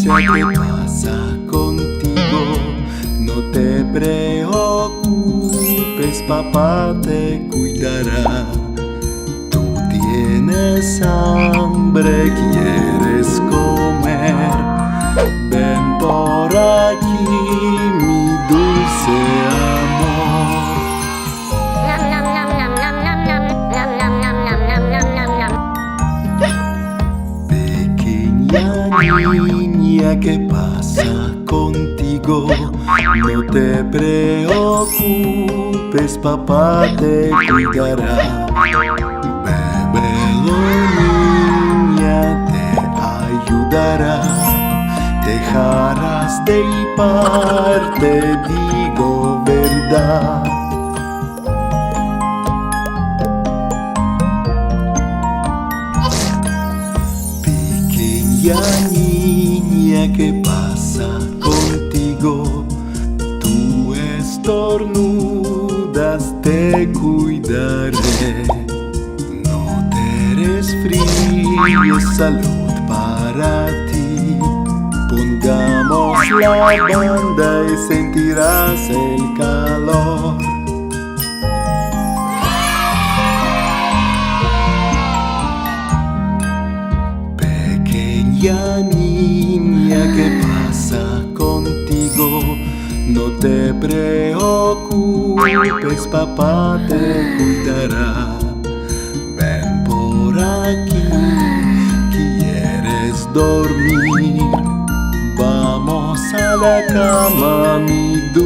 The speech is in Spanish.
sea qué pasa contigo, no te preocupes, papá te cuidará. Tú tienes hambre, quieres comer, ven por aquí, mi dulce amor. Niña, ¿qué pasa contigo? No te preocupes, papá te cuidará. Bébelo, niña, te ayudará. Dejarás de hipar, te digo verdad. Niña, ¿qué pasa contigo? Tú estornudas, te cuidaré. No te resfríes, salud para ti. Pongamos la banda y sentirás el calor. Niña, ¿qué pasa contigo? No te preocupes, papá te cuidará. Ven por aquí, ¿quieres dormir? Vamos a la cama, mi dulce